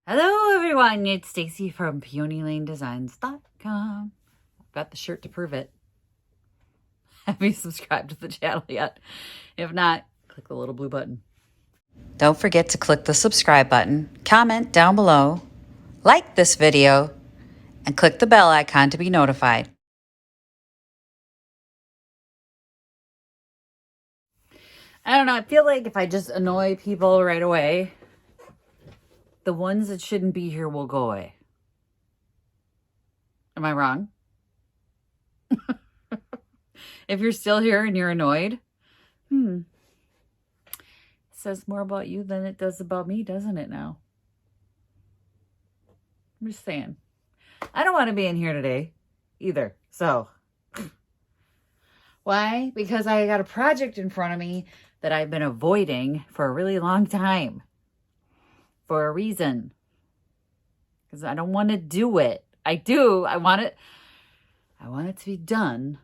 Hello everyone, it's Stacy from PeonyLaneDesigns.com. I've got the shirt to prove it. Have you subscribed to the channel yet? If not, click the little blue button. Don't forget to click the subscribe button, comment down below, like this video, and click the bell icon to be notified. I don't know, I feel like if I just annoy people right away, the ones that shouldn't be here will go away. Am I wrong? If you're still here and you're annoyed, it says more about you than it does about me, doesn't it now? I'm just saying. I don't want to be in here today either. So, why? Because I got a project in front of me that I've been avoiding for a really long time. For a reason. Because I don't want to do it. I do. I want it to be done.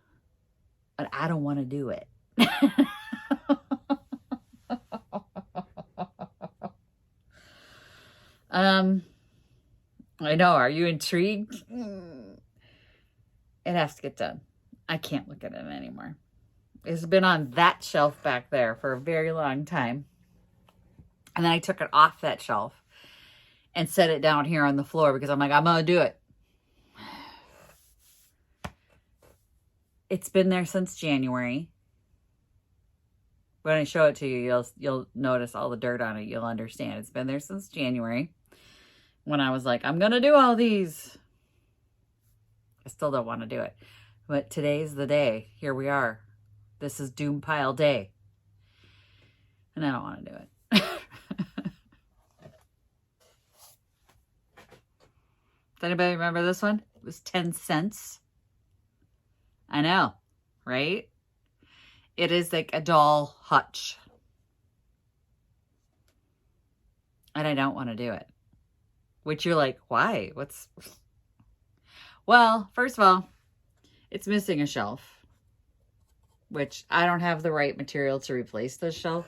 But I don't want to do it. I know. Are you intrigued? It has to get done. I can't look at it anymore. It's been on that shelf back there for a very long time. And then I took it off that shelf and set it down here on the floor because I'm like, I'm going to do it. It's been there since January. When I show it to you, you'll notice all the dirt on it. You'll understand. It's been there since January. When I was like, I'm going to do all these. I still don't want to do it. But today's the day. Here we are. This is Doom Pile Day. And I don't want to do it. Does anybody remember this one? It was 10 cents. I know, right? It is like a doll hutch. And I don't want to do it. Which you're like, why? Well, first of all, it's missing a shelf. Which I don't have the right material to replace this shelf.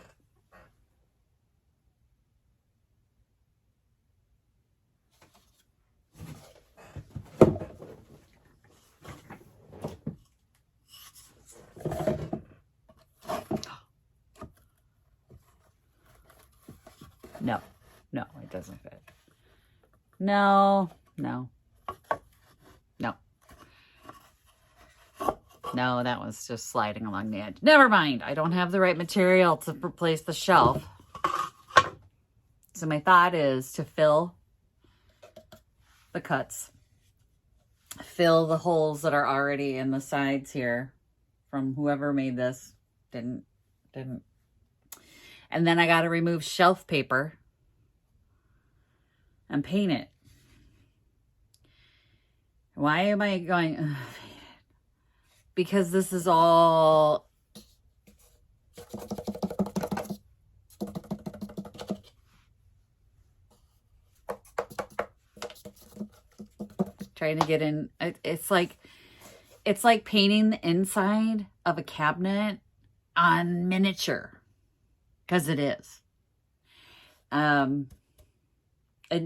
No, it doesn't fit. No. No, that was just sliding along the edge. Never mind. I don't have the right material to replace the shelf. So my thought is to fill the cuts. Fill the holes that are already in the sides here from whoever made this. Didn't. And then I got to remove shelf paper and paint it. Why am I going? Because this is all trying to get in. It's like painting the inside of a cabinet on miniature, because it is. And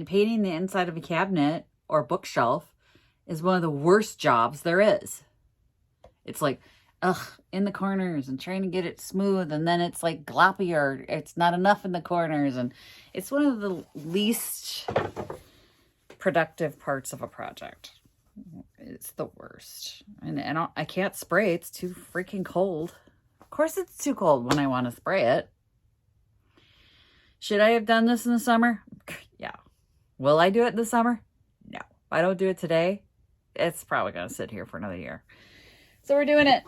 painting the inside of a cabinet or bookshelf is one of the worst jobs there is. It's like, in the corners and trying to get it smooth, and then it's like gloppy, or it's not enough in the corners, and it's one of the least productive parts of a project. It's the worst. And I can't spray. It's too freaking cold. Of course it's too cold when I want to spray it. Should I have done this in the summer? Yeah. Will I do it in the summer? No. If I don't do it today, it's probably going to sit here for another year. So we're doing it.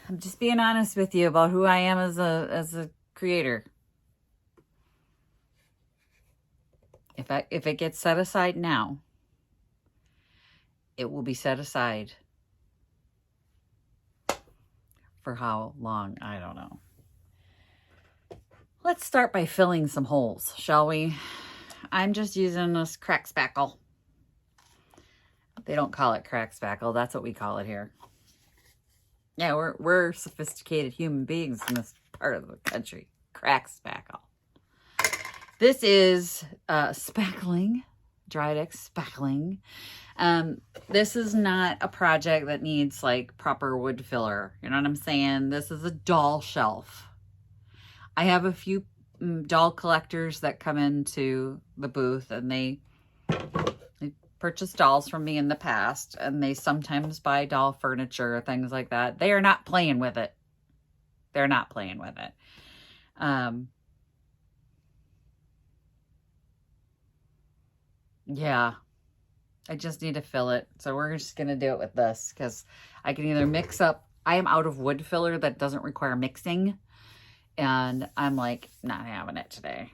I'm just being honest with you about who I am as a creator. If it gets set aside now, it will be set aside for how long? I don't know. Let's start by filling some holes, shall we? I'm just using this crack spackle. They don't call it crack spackle. That's what we call it here. Yeah, we're sophisticated human beings in this part of the country. Crack spackle. This is spackling, dried X spackling. This is not a project that needs like proper wood filler. You know what I'm saying? This is a doll shelf. I have a few doll collectors that come into the booth, and they purchased dolls from me in the past, and they sometimes buy doll furniture, things like that. They are not playing with it. They're not playing with it. Yeah, I just need to fill it. So we're just going to do it with this because I can either mix up. I am out of wood filler that doesn't require mixing. And I'm like, not having it today.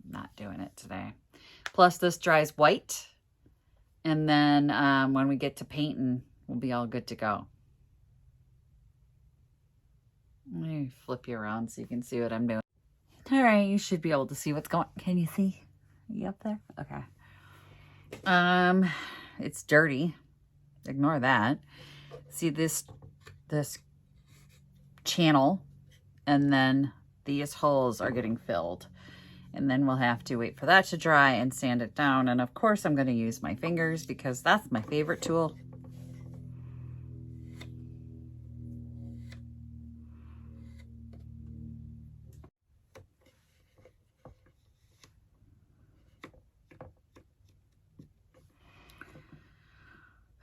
Not doing it today. Plus this dries white. And then when we get to painting, we'll be all good to go. Let me flip you around so you can see what I'm doing. All right, you should be able to see what's going on. Can you see? Are you up there? Okay. It's dirty. Ignore that. See this channel, and then these holes are getting filled. And then we'll have to wait for that to dry and sand it down. And of course I'm going to use my fingers because that's my favorite tool.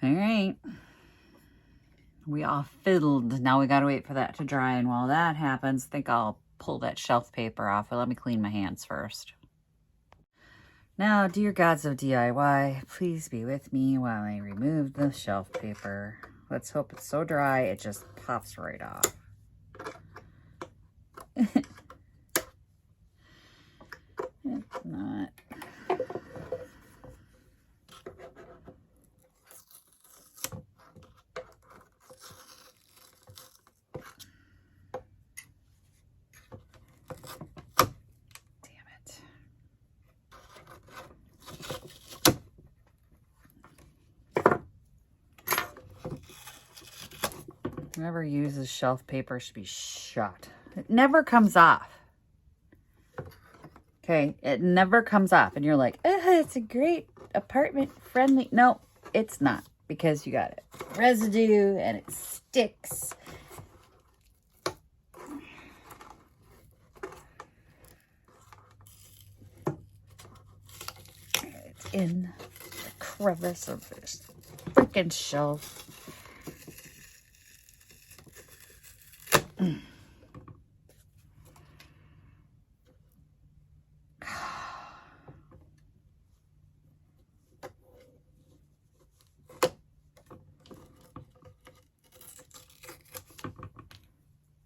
All right. We all filled. Now we got to wait for that to dry. And while that happens, I think I'll pull that shelf paper off. But let me clean my hands first. Now, dear gods of DIY, please be with me while I remove the shelf paper. Let's hope it's so dry it just pops right off. It's not. Whoever uses shelf paper should be shot. It never comes off. Okay, it never comes off. And you're like, it's a great apartment friendly. No, it's not, because you got residue and it sticks. It's in the crevice of this freaking shelf.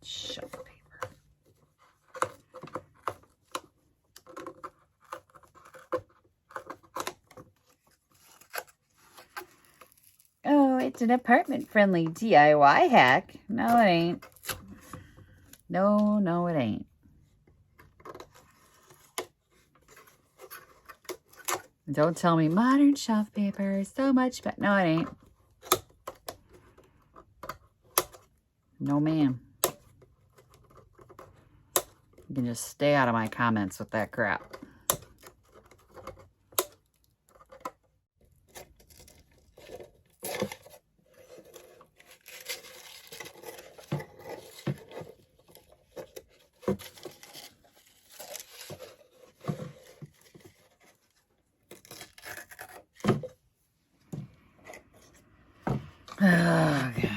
Shelf paper. Oh, it's an apartment-friendly DIY hack. No, it ain't. No, it ain't. Don't tell me modern shelf paper is so much, but no, it ain't. No, ma'am. You can just stay out of my comments with that crap. Okay.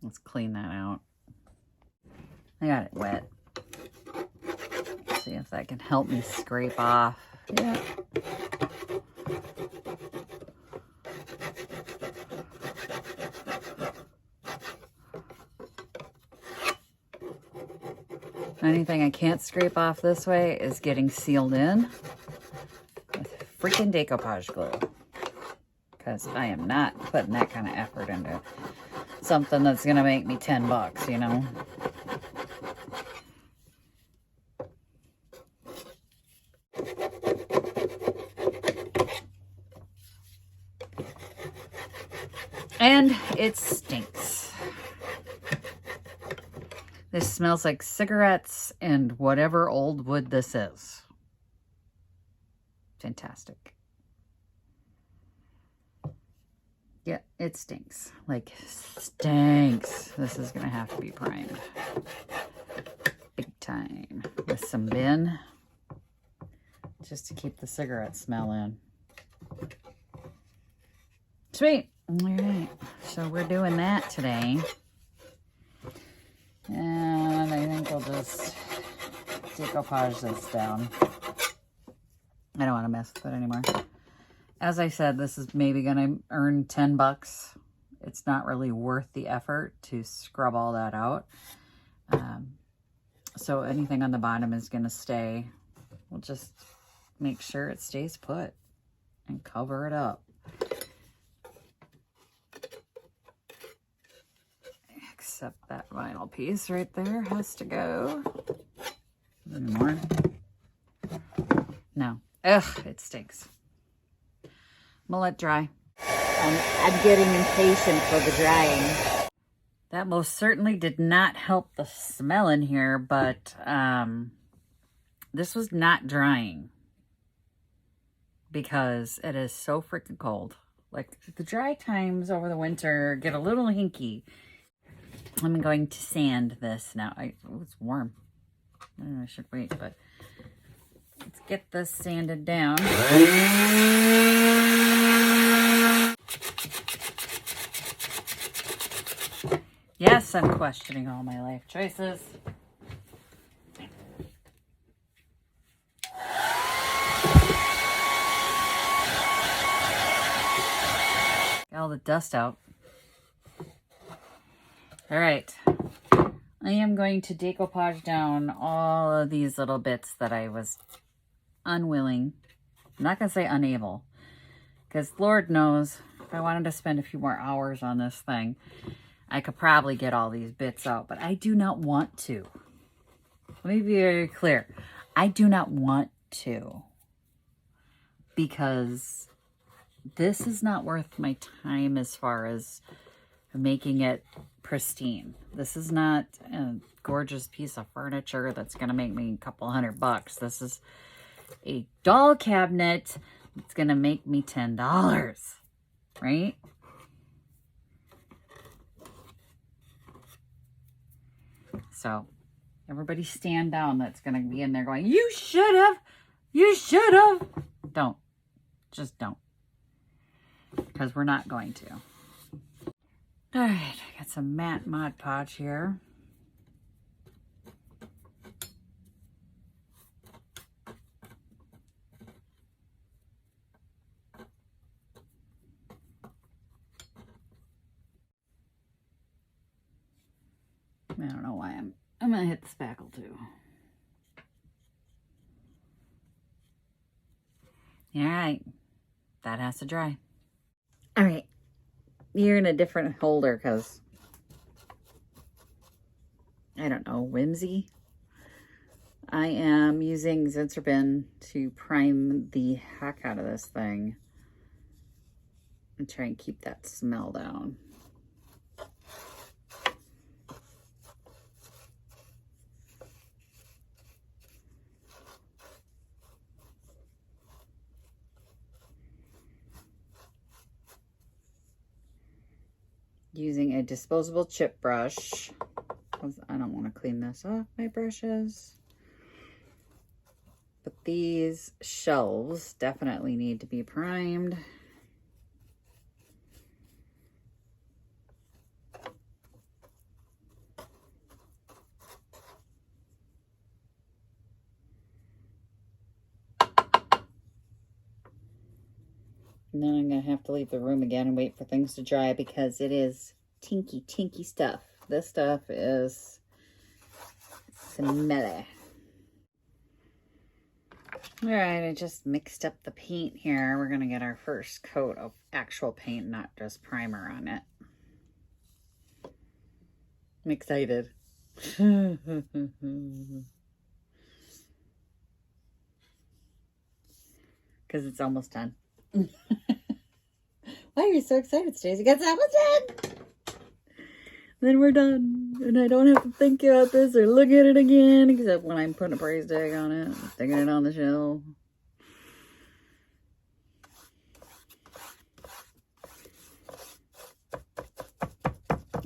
Let's clean that out. I got it wet. Let's see if that can help me scrape off. Yeah. Anything I can't scrape off this way is getting sealed in with freaking decoupage glue, because I am not putting that kind of effort into something that's gonna make me $10, you know. And it stinks. This smells like cigarettes and whatever old wood this is. Fantastic. Yeah, it stinks. Like, stinks. This is going to have to be primed. Big time. With some bin. Just to keep the cigarette smell in. Sweet. All right. So we're doing that today. And I think we'll just decoupage this down. I don't want to mess with it anymore. As I said, this is maybe going to earn 10 bucks. It's not really worth the effort to scrub all that out. So anything on the bottom is going to stay. We'll just make sure it stays put and cover it up. Except that vinyl piece right there has to go. Any more? No. Ugh, it stinks. I'm gonna let it dry. I'm getting impatient for the drying. That most certainly did not help the smell in here, but this was not drying because it is so freaking cold. Like, the dry times over the winter get a little hinky. I'm going to sand this now. Oh, it's warm. I should wait, but let's get this sanded down. Yes, I'm questioning all my life choices. Got all the dust out. All right. I am going to decoupage down all of these little bits that I was unwilling. I'm not going to say unable. Because Lord knows, if I wanted to spend a few more hours on this thing, I could probably get all these bits out, but I do not want to. Let me be very clear. I do not want to. Because this is not worth my time as far as making it pristine. This is not a gorgeous piece of furniture that's going to make me a couple $100. This is a doll cabinet that's going to make me $10, right? So, everybody stand down that's going to be in there going, you should have, you should have. Don't. Just don't. Because we're not going to. All right, I got some matte Mod Podge here. I don't know why I'm gonna hit the spackle too. All right, that has to dry. All right, you're in a different holder because, I don't know, whimsy. I am using Zinserbin to prime the heck out of this thing and try and keep that smell down. Using a disposable chip brush. I don't want to clean this off my brushes. But these shelves definitely need to be primed. And then I'm going to have to leave the room again and wait for things to dry because it is tinky, tinky stuff. This stuff is smelly. All right, I just mixed up the paint here. We're going to get our first coat of actual paint, not just primer on it. I'm excited. Because it's almost done. Why are you so excited, Stacy? It's almost done. Then we're done. And I don't have to think about this or look at it again, except when I'm putting a price tag on it, sticking it on the shelf.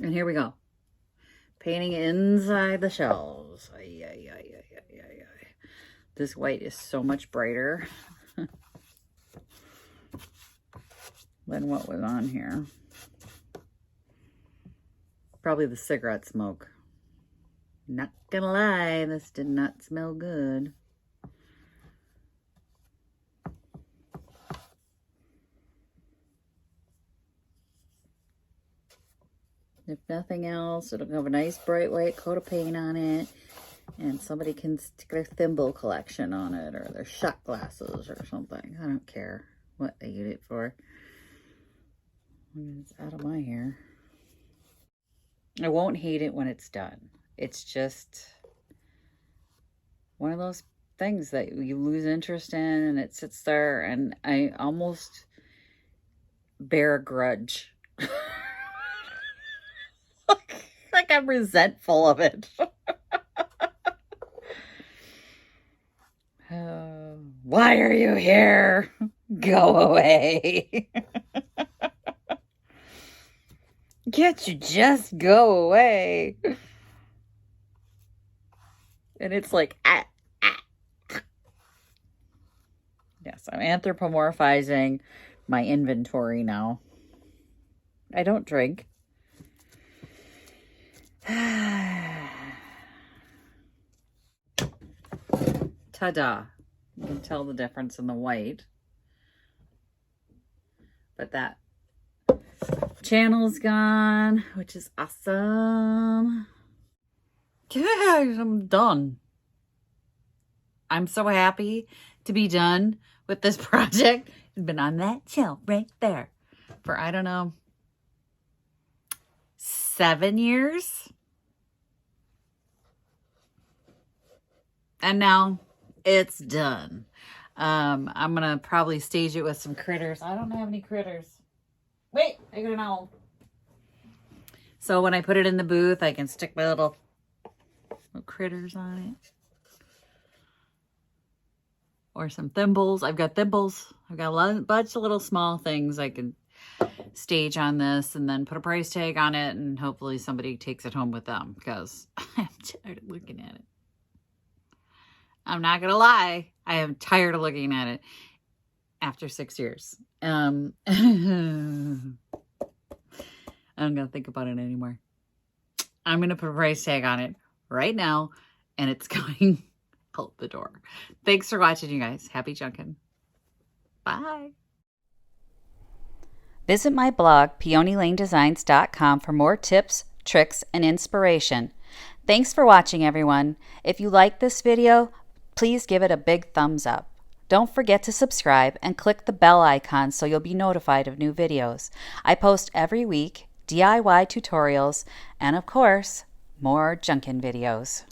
And here we go. Painting inside the shelves. Ay, ay, ay, ay, ay, ay, ay. This white is so much brighter than what was on here. Probably the cigarette smoke. Not gonna lie, this did not smell good. If nothing else, it'll have a nice bright white coat of paint on it. And somebody can stick their thimble collection on it, or their shot glasses or something. I don't care what they use it for. It's out of my hair. I won't hate it when it's done. It's just one of those things that you lose interest in, and it sits there, and I almost bear a grudge. Like I'm resentful of it. Why are you here? Go away. Can't you just go away? And it's like, Yes, I'm anthropomorphizing my inventory now. I don't drink. Ta-da. You can tell the difference in the white. But that channel's gone, which is awesome. Guys, I'm done. I'm so happy to be done with this project. It's been on that shelf right there for, I don't know, 7 years. And now it's done. I'm gonna probably stage it with some critters. I don't have any critters. Wait, I got an owl. So when I put it in the booth, I can stick my little critters on it. Or some thimbles. I've got thimbles. I've got a bunch of little small things I can stage on this, and then put a price tag on it, and hopefully somebody takes it home with them, because I'm tired of looking at it. I'm not gonna lie, I am tired of looking at it after 6 years. I'm gonna think about it anymore. I'm gonna put a price tag on it right now, and it's going out the door. Thanks for watching, you guys. Happy junkin'. Bye. Visit my blog, peonylanedesigns.com, for more tips, tricks, and inspiration. Thanks for watching, everyone. If you like this video, please give it a big thumbs up. Don't forget to subscribe and click the bell icon so you'll be notified of new videos. I post every week DIY tutorials and, of course, more junkin' videos.